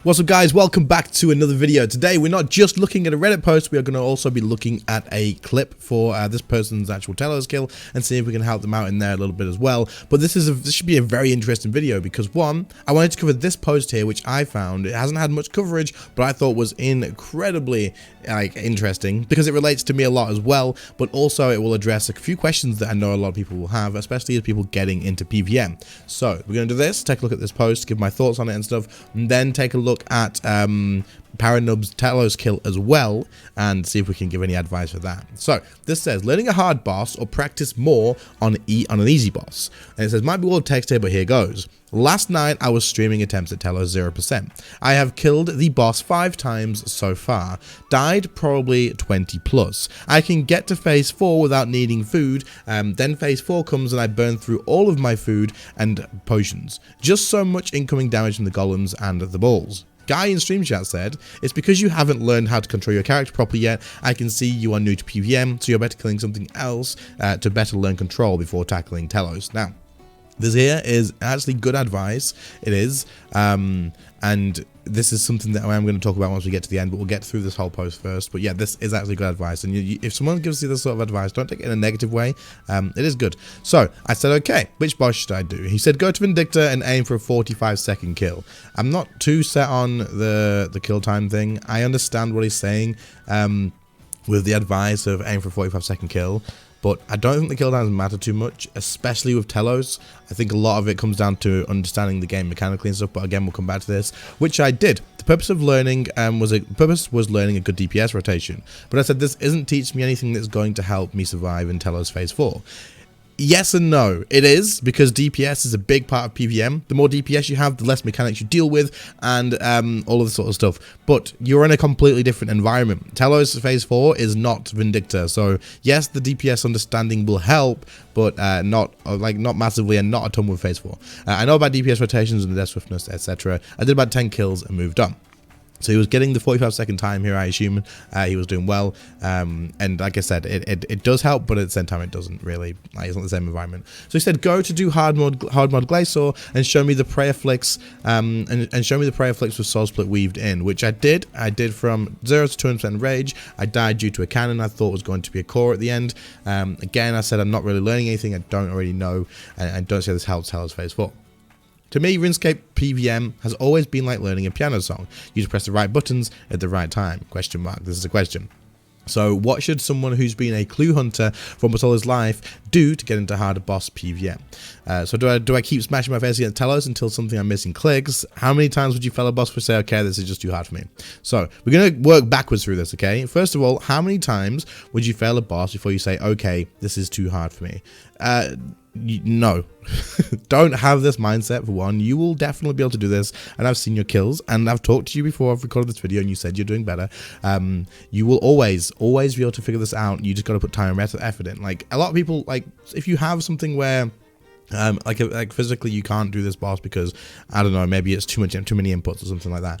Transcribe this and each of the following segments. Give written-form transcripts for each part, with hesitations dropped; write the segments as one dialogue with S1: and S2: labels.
S1: What's up guys, welcome back to another video. Today we're not just looking at a Reddit post, we are going to also be looking at a clip for this person's actual Telos kill and see if we can help them out in there a little bit as well. But this should be a very interesting video because one, I wanted to cover this post here which I found, it hasn't had much coverage, but I thought was incredibly interesting because it relates to me a lot as well, but also it will address a few questions that I know a lot of people will have, especially as people getting into PvM. So we're going to do this, take a look at this post, give my thoughts on it and stuff, and then take a look at Paranub's Telos kill as well and see if we can give any advice for that. So this says learning a hard boss or practice more on an easy boss, and it says might be all text here, but here goes. Last night I was streaming attempts at Telos 0%. I have killed the boss 5 times so far, died probably 20 plus. I can get to phase 4 without needing food, then phase 4 comes and I burn through all of my food and potions. Just so much incoming damage from the golems and the balls. Guy in stream chat said, it's because you haven't learned how to control your character properly yet. I can see you are new to PvM, so you're better killing something else to better learn control before tackling Telos. Now, this here is actually good advice. It is, and this is something that I am going to talk about once we get to the end, but we'll get through this whole post first. But yeah, this is actually good advice, and if someone gives you this sort of advice, don't take it in a negative way. It is good. So I said, okay, which boss should I do? He said, go to Vindicta and aim for a 45-second kill. I'm not too set on the kill time thing. I understand what he's saying with the advice of aim for a 45-second kill. But I don't think the kill times matter too much, especially with Telos. I think a lot of it comes down to understanding the game mechanically and stuff, but again, we'll come back to this, which I did. The purpose of learning was learning a good DPS rotation. But I said this isn't teaching me anything that's going to help me survive in Telos Phase 4. Yes and no. It is, because DPS is a big part of PvM. The more DPS you have, the less mechanics you deal with, and all of this sort of stuff. But you're in a completely different environment. Telos Phase 4 is not Vindicta, so yes, the DPS understanding will help, but not massively, and not a ton with Phase 4. I know about DPS rotations and death swiftness, etc. I did about 10 kills and moved on. So he was getting the 45-second time here, I assume. He was doing well. And like I said, it does help, but at the same time, it doesn't really. It's not the same environment. So he said, go to do hard mod Glacier and show me the prayer flicks, and show me the prayer flicks with soul split weaved in, which I did. I did from 0 to 200% rage. I died due to a cannon I thought was going to be a core at the end. Again, I said I'm not really learning anything. I don't already know, and don't say this helps Telos Phase 4. To me, RuneScape PvM has always been like learning a piano song. You just press the right buttons at the right time. Question mark. This is a question. So what should someone who's been a clue hunter for almost all his life do to get into harder boss PvM? So do I keep smashing my face against Telos until something I'm missing clicks? How many times would you fail a boss for say, okay, this is just too hard for me? So we're going to work backwards through this, okay? First of all, how many times would you fail a boss before you say, okay, this is too hard for me? No. Don't have this mindset for one. You will definitely be able to do this, and I've seen your kills, and I've talked to you before I've recorded this video and you said you're doing better. You will always be able to figure this out. You just got to put time and effort in. Like a lot of people, like if you have something where like physically you can't do this boss because I don't know, maybe it's too many inputs or something like that,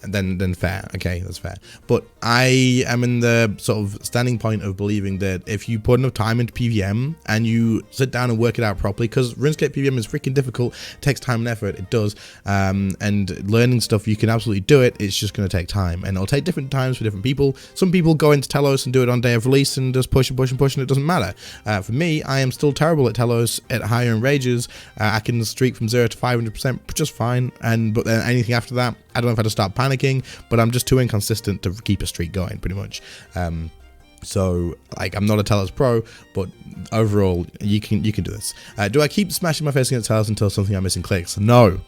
S1: then fair, okay, that's fair. But I am in the sort of standing point of believing that if you put enough time into PvM and you sit down and work it out properly, because RuneScape PvM is freaking difficult, it takes time and effort, it does, and learning stuff, you can absolutely do it, it's just going to take time, and it'll take different times for different people. Some people go into Telos and do it on day of release and just push and push and push, and it doesn't matter. For me, I am still terrible at Telos at higher rages. I can streak from 0 to 500% just fine, but then anything after that, I don't know if I had to start panicking, but I'm just too inconsistent to keep a streak going, pretty much. So like I'm not a Telos pro, but overall you can do this. Do I keep smashing my face against Telos until something I'm missing clicks? No.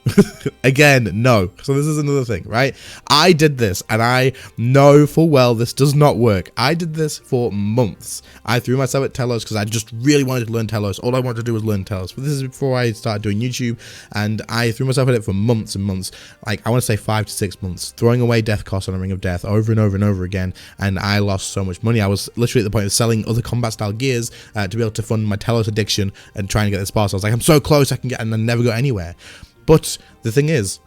S1: Again, no. So this is another thing, right? I did this and I know full well this does not work. I did this for months. I threw myself at Telos because I just really wanted to learn Telos. All I wanted to do was learn Telos. But this is before I started doing YouTube, and I threw myself at it for months and months. Like I want to say 5 to 6 months, throwing away death costs on a Ring of Death over and over and over again, and I lost so much money. I was literally at the point of selling other combat style gears to be able to fund my Telos addiction and try and get this boss. I was like, I'm so close, I can get, and I never got anywhere. But the thing is,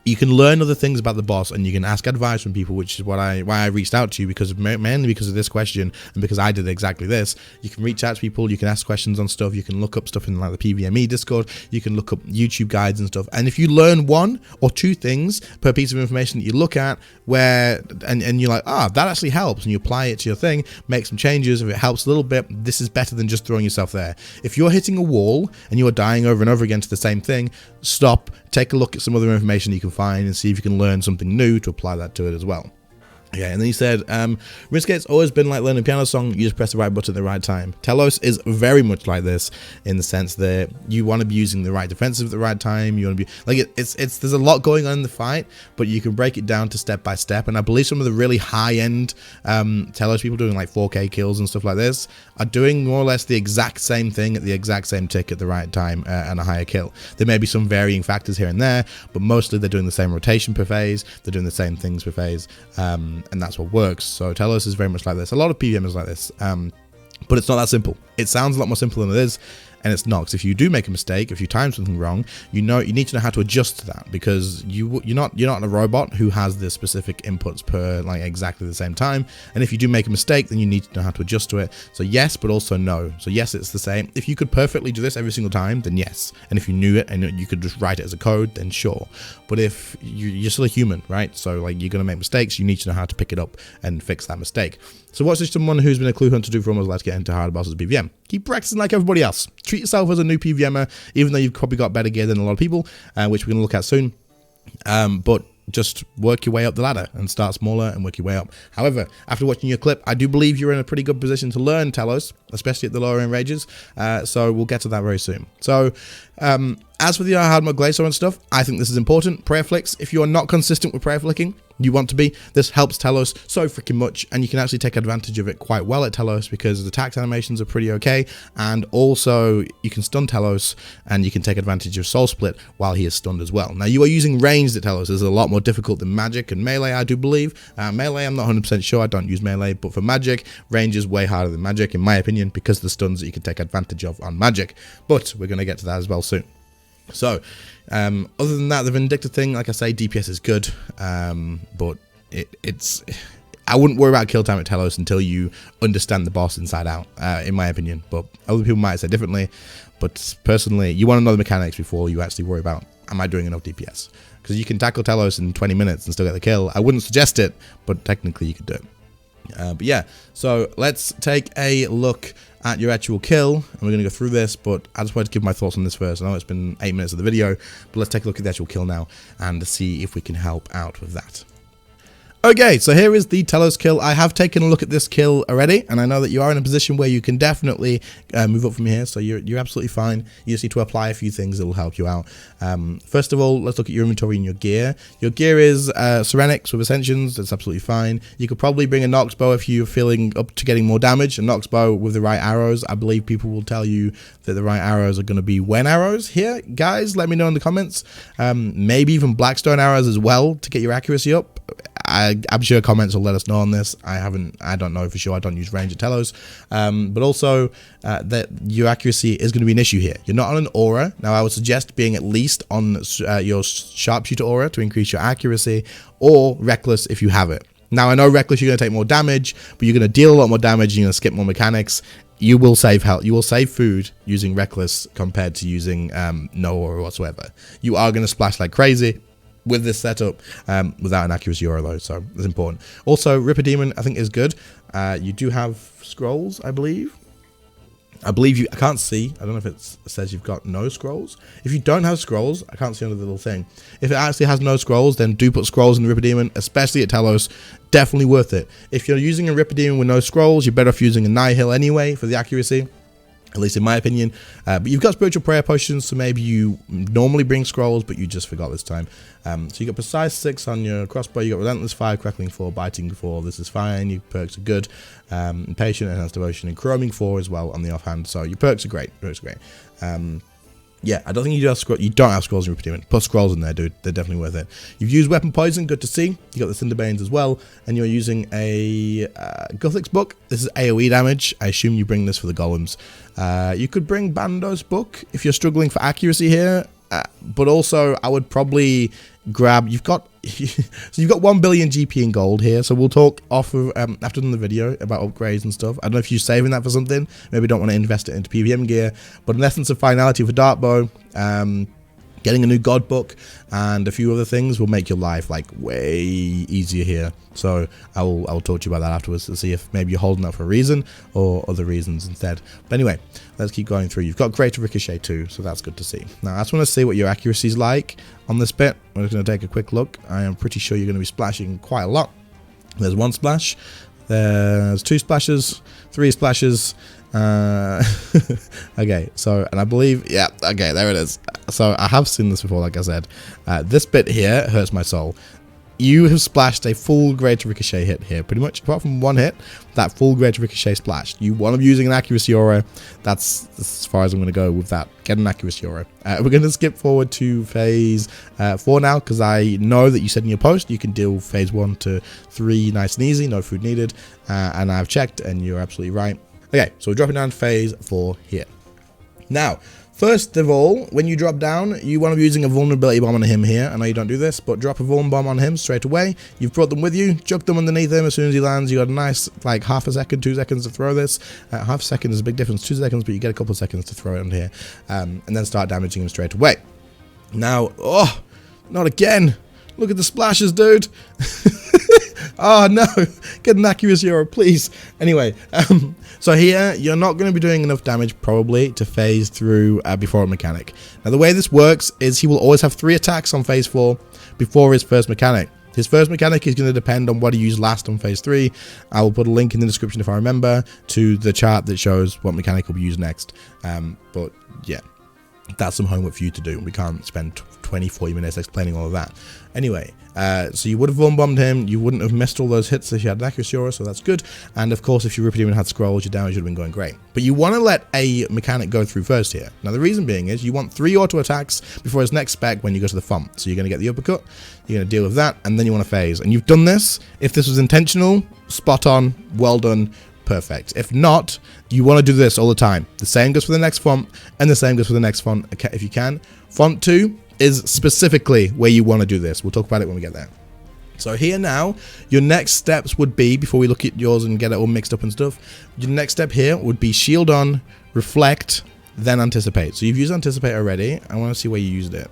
S1: you can learn other things about the boss, and you can ask advice from people, which is why I reached out to you, because mainly because of this question, and because I did exactly this. You can reach out to people, you can ask questions on stuff, you can look up stuff in like the PvMe Discord, you can look up YouTube guides and stuff, and if you learn 1 or 2 things per piece of information that you look at, where and you're like, that actually helps, and you apply it to your thing, make some changes. If it helps a little bit, this is better than just throwing yourself there. If you're hitting a wall and you're dying over and over again to the same thing, stop, take a look at some other information you can find, and see if you can learn something new to apply that to it as well. Yeah, and then he said, RuneScape's always been like learning a piano song. You just press the right button at the right time. Telos is very much like this, in the sense that you want to be using the right defensive at the right time. You want to be like, there's a lot going on in the fight, but you can break it down to step by step. And I believe some of the really high-end Telos people doing like 4K kills and stuff like this are doing more or less the exact same thing at the exact same tick at the right time, and a higher kill. There may be some varying factors here and there, but mostly they're doing the same rotation per phase. They're doing the same things per phase. And that's what works. So Telos is very much like this. A lot of PvM is like this, but it's not that simple. It sounds a lot more simple than it is, and it's not. 'Cause if you do make a mistake, if you time something wrong, you need to know how to adjust to that, because you're not a robot who has the specific inputs per like exactly the same time. And if you do make a mistake, then you need to know how to adjust to it. So yes, but also no. So yes, it's the same. If you could perfectly do this every single time, then yes. And if you knew it and you could just write it as a code, then sure. But if you're still a human, right? So like, you're gonna make mistakes. You need to know how to pick it up and fix that mistake. So what's this someone who's been a clue hunter do for almost like to get into hard bosses PvM? Keep practicing like everybody else. Treat yourself as a new PvMer, even though you've probably got better gear than a lot of people, which we're going to look at soon. But just work your way up the ladder and start smaller and work your way up. However, after watching your clip, I do believe you're in a pretty good position to learn Telos, especially at the lower end ranges. So we'll get to that very soon. So as for the hard mode glacier and stuff, I think this is important. Prayer flicks, if you are not consistent with prayer flicking, you want to be, this helps Telos so freaking much, and you can actually take advantage of it quite well at Telos, because the attack animations are pretty okay, and also you can stun Telos, and you can take advantage of Soul Split while he is stunned as well. Now, you are using ranged at Telos. This is a lot more difficult than magic and melee, I do believe. Melee, I'm not 100% sure, I don't use melee, but for magic, range is way harder than magic, in my opinion, because of the stuns that you can take advantage of on magic. But we're going to get to that as well soon. So, other than that, the Vindicta thing, like I say, DPS is good, but I wouldn't worry about kill time at Telos until you understand the boss inside out, in my opinion. But other people might say differently, but personally, you want to know the mechanics before you actually worry about, am I doing enough DPS? Because you can tackle Telos in 20 minutes and still get the kill. I wouldn't suggest it, but technically you could do it. But yeah, so let's take a look at your actual kill, and we're going to go through this, but I just wanted to give my thoughts on this first. I know it's been 8 minutes of the video, but let's take a look at the actual kill now and see if we can help out with that. Okay, so here is the Telos kill. I have taken a look at this kill already, and I know that you are in a position where you can definitely move up from here, so you're absolutely fine. You just need to apply a few things that will help you out. First of all, let's look at your inventory and your gear. Your gear is Cerenics with Ascensions. That's absolutely fine. You could probably bring a Nox bow if you're feeling up to getting more damage. A Nox bow with the right arrows. I believe people will tell you that the right arrows are going to be Wen arrows here. Guys, let me know in the comments. Maybe even Blackstone arrows as well to get your accuracy up. I'm sure comments will let us know on this. I don't know for sure. I don't use range at Telos. But also that your accuracy is going to be an issue here. You're not on an aura. Now, I would suggest being at least on your sharpshooter aura to increase your accuracy, or reckless if you have it. Now, I know reckless, you're going to take more damage, but you're going to deal a lot more damage and you're going to skip more mechanics. You will save health. You will save food using reckless compared to using no aura whatsoever. You are going to splash like crazy with this setup without an accuracy aura though, so it's important. Also, Ripper Demon I think is good. You do have scrolls, I believe you, I can't see, I don't know if it says you've got no scrolls. If you don't have scrolls, I can't see under the little thing. If it actually has no scrolls, then do put scrolls in the Ripper Demon, especially at Telos. Definitely worth it. If you're using a Ripper Demon with no scrolls, you're better off using a Nihil anyway for the accuracy, at least in my opinion. But you've got spiritual prayer potions, so maybe you normally bring scrolls, but you just forgot this time. So you got precise 6 on your crossbow, you got relentless 5, crackling 4, biting 4. This is fine. Your perks are good. Patient, enhanced devotion, and chroming 4 as well on the offhand. So your perks are great. Yeah, I don't think you do have scrolls. You don't have scrolls in Ripper Demon. Put scrolls in there, dude. They're definitely worth it. You've used weapon poison. Good to see. You got the Cinderbanes as well, and you're using a Guthix book. This is AOE damage. I assume you bring this for the golems. You could bring Bando's book if you're struggling for accuracy here. but also I would probably grab, you've got so you've got 1 billion GP in gold here, so we'll talk off of after the video about upgrades and stuff. I don't know if you're saving that for something, maybe don't want to invest it into PVM gear, but in essence of finality for Dartbow, getting a new god book and a few other things will make your life like way easier here. So I will talk to you about that afterwards to see if maybe you're holding out for a reason or other reasons instead. But anyway, let's keep going through. You've got greater ricochet too, so that's good to see. Now I just want to see what your accuracy is like on this bit. We're just going to take a quick look. I am pretty sure you're going to be splashing quite a lot. There's 1 splash, there's 2 splashes, 3 splashes. Okay, so, and I believe, yeah, okay, there it is. So I have seen this before, like I said. This bit here hurts my soul. You have splashed a full greater ricochet hit here, pretty much, apart from 1 hit, that full greater ricochet splashed. You want to be using an accuracy aura. That's as far as I'm going to go with that. Get an accuracy aura. We're going to skip forward to phase 4 now, because I know that you said in your post you can deal phase 1 to 3 nice and easy, no food needed, and I've checked, and you're absolutely right. Okay, so we're dropping down to phase 4 here. Now, first of all, when you drop down, you want to be using a vulnerability bomb on him here. I know you don't do this, but drop a vuln bomb on him straight away. You've brought them with you, chuck them underneath him as soon as he lands. You got a nice, like, half a second, 2 seconds to throw this. Half a second is a big difference, 2 seconds, but you get a couple of seconds to throw it on here. And then start damaging him straight away. Now, oh, not again. Look at the splashes, dude. Oh no, get an accuracy aura, please. Anyway, so here you're not going to be doing enough damage probably to phase through before a mechanic. Now the way this works is he will always have 3 attacks on phase 4 before his first mechanic. His first mechanic is going to depend on what he used last on phase 3. I will put a link in the description if I remember to the chart that shows what mechanic will be used next. But yeah, that's some homework for you to do. We can't spend 20-40 minutes explaining all of that. Anyway, so you would have vuln bombed him. You wouldn't have missed all those hits if you had an accuracy aura, so that's good. And of course, if you ripped him and had scrolls, your damage would have been going great. But you want to let a mechanic go through first here. Now the reason being is you want 3 auto attacks before his next spec when you go to the font. So you're going to get the uppercut, you're going to deal with that, and then you want to phase. And you've done this. If this was intentional, spot on, well done, perfect. If not, you want to do this all the time. The same goes for the next font, and the same goes for the next font if you can. Font 2 is specifically where you want to do this. We'll talk about it when we get there. So here now, your next steps would be, before we look at yours and get it all mixed up and stuff, your next step here would be shield on, reflect, then anticipate. So you've used anticipate already. I want to see where you used it.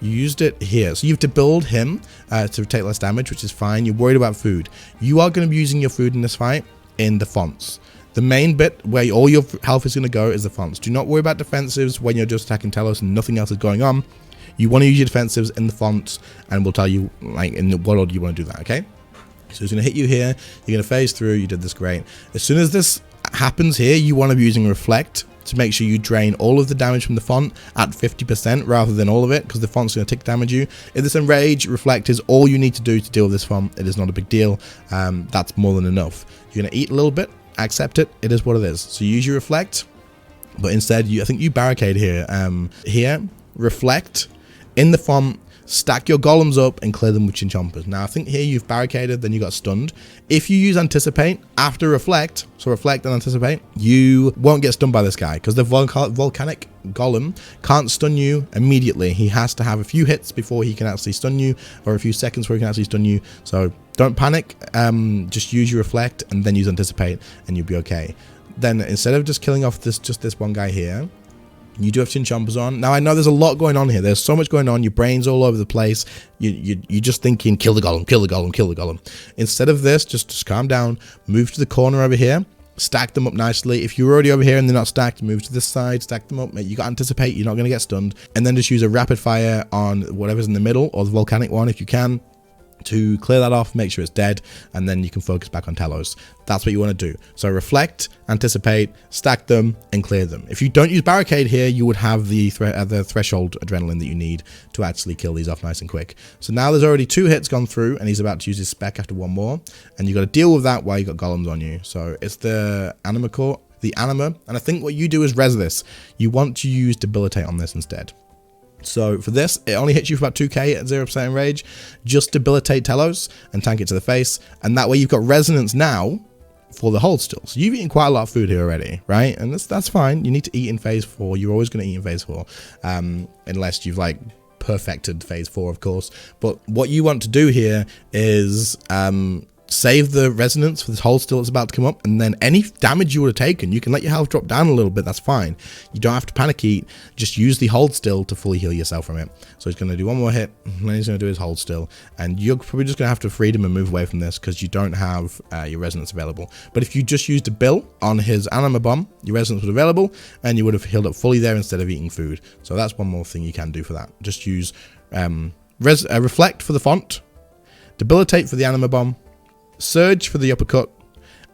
S1: You used it here. So you have to build him to take less damage, which is fine. You're worried about food. You are going to be using your food in this fight in the fonts. The main bit where all your health is going to go is the fonts. Do not worry about defensives when you're just attacking Telos and nothing else is going on. You want to use your defensives in the fonts, and we'll tell you like in what order you want to do that, okay? So it's going to hit you here. You're going to phase through. You did this great. As soon as this happens here, you want to be using reflect to make sure you drain all of the damage from the font at 50% rather than all of it, because the font's going to tick damage you. If this enrage, reflect is all you need to do to deal with this font. It is not a big deal. That's more than enough. You're going to eat a little bit, accept it. It is what it is. So use your reflect, but instead I think you barricade here. Here, reflect in the font, stack your golems up and clear them with chinchompers. Now I think here you've barricaded, then you got stunned. If you use anticipate after reflect, so reflect and anticipate, you won't get stunned by this guy, because the volcanic golem can't stun you immediately. He has to have a few hits before he can actually stun you, or a few seconds before he can actually stun you. So don't panic, just use your reflect and then use anticipate and you'll be okay. Then instead of just killing off just this one guy here, you do have chinchompers on. Now I know there's a lot going on here. There's so much going on. Your brain's all over the place. You're just thinking, kill the golem, kill the golem, kill the golem. Instead of this, just calm down. Move to the corner over here. Stack them up nicely. If you're already over here and they're not stacked, move to this side, stack them up. You got to anticipate. You're not going to get stunned. And then just use a rapid fire on whatever's in the middle, or the volcanic one if you can, to clear that off, make sure it's dead, and then you can focus back on Telos. That's what you want to do. So reflect, anticipate, stack them, and clear them. If you don't use barricade here, you would have the threshold adrenaline that you need to actually kill these off nice and quick. So now there's already 2 hits gone through, and he's about to use his spec after 1 more, and you got to deal with that while you got golems on you. So it's the anima core, the anima, and I think what you do is res this. You want to use debilitate on this instead. So for this, it only hits you for about 2k at 0% enrage. Just debilitate Telos and tank it to the face, and that way you've got resonance now for the hold still. So you've eaten quite a lot of food here already, right? And that's fine. You need to eat in phase 4. You're always going to eat in phase 4, unless you've like perfected phase 4, of course. But what you want to do here is save the resonance for this hold still that's about to come up, and then any damage you would have taken, you can let your health drop down a little bit. That's fine. You don't have to panic eat. Just use the hold still to fully heal yourself from it. So he's going to do one more hit, and then he's going to do his hold still, and you're probably just going to have to freedom and move away from this because you don't have your resonance available. But if you just used a bill on his anima bomb, your resonance was available, and you would have healed up fully there instead of eating food. So that's one more thing you can do for that. Just use reflect for the font, debilitate for the anima bomb, surge for the uppercut,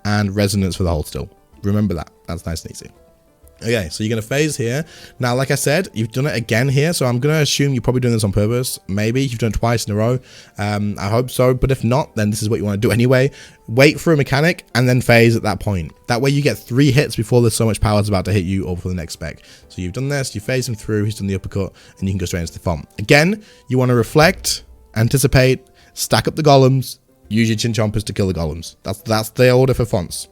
S1: and resonance for the hold still. Remember that. That's nice and easy. Okay, so you're going to phase here. Now, like I said, you've done it again here, so I'm going to assume you're probably doing this on purpose. Maybe you've done it twice in a row. I hope so, but if not, then this is what you want to do anyway. Wait for a mechanic and then phase at that point. That way you get 3 hits before there's so much power is about to hit you or for the next spec. So you've done this, you phase him through, he's done the uppercut, and you can go straight into the font. Again, you want to reflect, anticipate, stack up the golems, use your chin chompers to kill the golems. That's the order for fonts.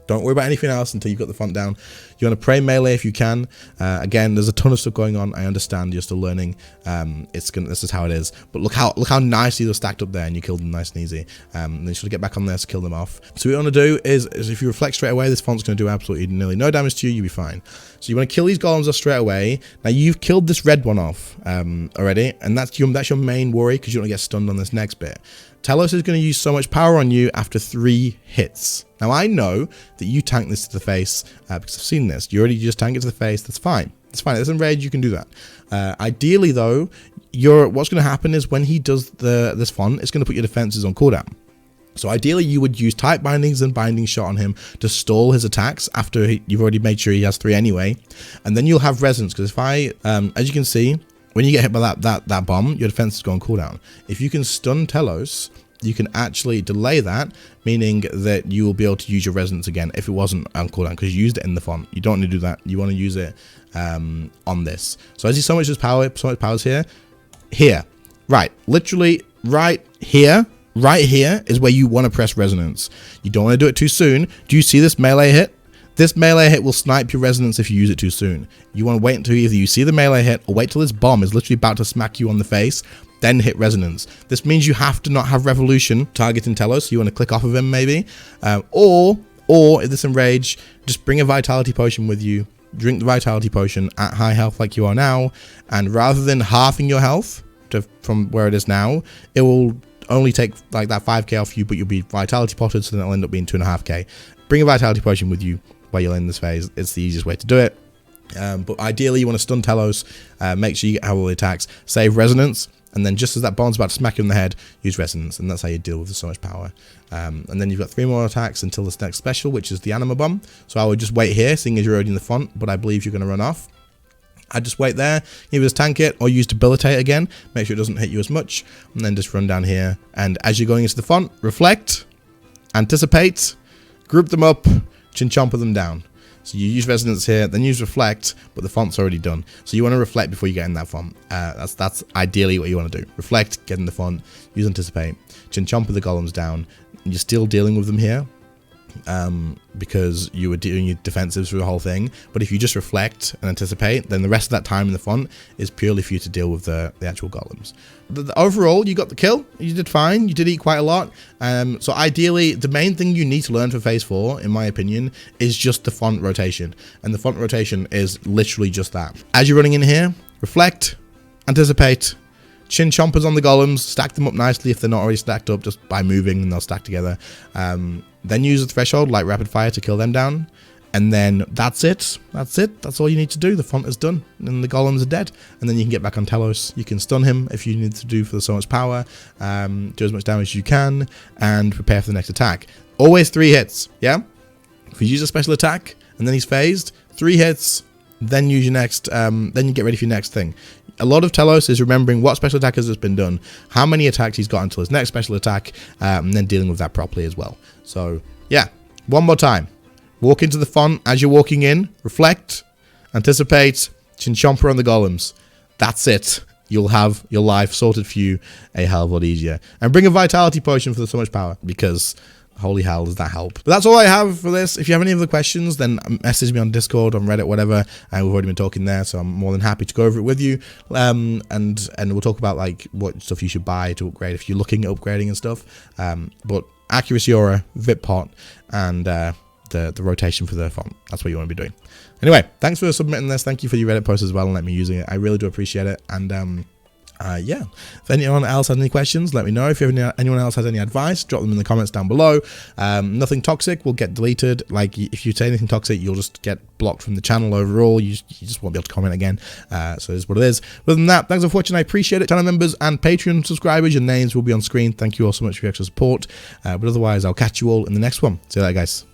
S1: Don't worry about anything else until you've got the font down. You want to pray melee if you can. Again, there's a ton of stuff going on. I understand you're still learning. This is how it is. But look how nicely they're stacked up there, and you killed them nice and easy. Then you should get back on there to kill them off. So what you want to do is if you reflect straight away, this font's going to do absolutely nearly no damage to you. You'll be fine. So you want to kill these golems off straight away. Now you've killed this red one off already, and that's your main worry because you don't want to get stunned on this next bit. Telos is going to use so much power on you after 3 hits. Now, I know that you tank this to the face because I've seen this. You already just tank it to the face. That's fine. It's fine. It's in rage. You can do that. Ideally, though, what's going to happen is when he does this font, it's going to put your defenses on cooldown. So ideally, you would use tight bindings and binding shot on him to stall his attacks after you've already made sure he has 3 anyway. And then you'll have resonance because if as you can see, when you get hit by that bomb, your defenses go on cooldown. If you can stun Telos, you can actually delay that, meaning that you will be able to use your resonance again if it wasn't on cooldown because you used it in the font. You don't want to do that. You want to use it on this. So as you so much power's here, right, literally right here is where you want to press resonance. You don't want to do it too soon. Do you see this melee hit? This melee hit will snipe your resonance if you use it too soon. You want to wait until either you see the melee hit or wait till this bomb is literally about to smack you on the face, then hit resonance. This means you have to not have revolution targeting Telos. You want to click off of him maybe. Or if this enrage, just bring a vitality potion with you. Drink the vitality potion at high health like you are now. And rather than halving your health from where it is now, it will only take like that 5k off you, but you'll be vitality potted, so then it'll end up being 2.5k. Bring a vitality potion with you while you're in this phase. It's the easiest way to do it. But ideally, you want to stun Telos, make sure you get all the attacks, save resonance, and then just as that bomb's about to smack you in the head, use resonance, and that's how you deal with so much power. And then you've got 3 more attacks until this next special, which is the anima bomb. So I would just wait here, seeing as you're already in the font, but I believe you're going to run off. I'd just wait there, either just tank it or use debilitate again, make sure it doesn't hit you as much, and then just run down here. And as you're going into the font, reflect, anticipate, group them up, chin chomper them down. So you use resonance here, then use reflect, but the font's already done. So you want to reflect before you get in that font. That's ideally what you want to do. Reflect, get in the font, use anticipate, chin chomper the golems down. And you're still dealing with them here because you were doing your defensives through the whole thing. But if you just reflect and anticipate, then the rest of that time in the font is purely for you to deal with the actual golems. Overall, you got the kill. You did fine. You did eat quite a lot. So ideally, the main thing you need to learn for phase 4, in my opinion, is just the font rotation. And the font rotation is literally just that. As you're running in here, reflect, anticipate, chin chompers on the golems, stack them up nicely if they're not already stacked up just by moving and they'll stack together. Then use the threshold like rapid fire to kill them down. And then that's it. That's all you need to do. The font is done and the golems are dead. And then you can get back on Telos. You can stun him if you need to do for so much power. Do as much damage as you can and prepare for the next attack. Always 3 hits, yeah? If you use a special attack and then he's phased, 3 hits, then use your next, then you get ready for your next thing. A lot of Telos is remembering what special attack has been done, how many attacks he's got until his next special attack, and then dealing with that properly as well. So, yeah, one more time. Walk into the font as you're walking in, reflect, anticipate, chin chomper on the golems. That's it. You'll have your life sorted for you a hell of a lot easier. And bring a vitality potion for so much power, because Holy hell, does that help? But that's all I have for this. If you have any other questions, then message me on Discord, on Reddit, whatever. We've already been talking there, so I'm more than happy to go over it with you. And we'll talk about like what stuff you should buy to upgrade if you're looking at upgrading and stuff. But accuracy aura, VIP pot, and the rotation for the font. That's what you want to be doing. Anyway, thanks for submitting this. Thank you for your Reddit post as well and let me using it. I really do appreciate it. And yeah, if anyone else has any questions, let me know. If anyone else has any advice, drop them in the comments down below. Nothing toxic will get deleted. Like, if you say anything toxic, you'll just get blocked from the channel overall. You just won't be able to comment again. So it is what it is. Other than that, thanks for watching. I appreciate it. Channel members and Patreon subscribers, your names will be on screen. Thank you all so much for your extra support. But otherwise, I'll catch you all in the next one. See you later, guys.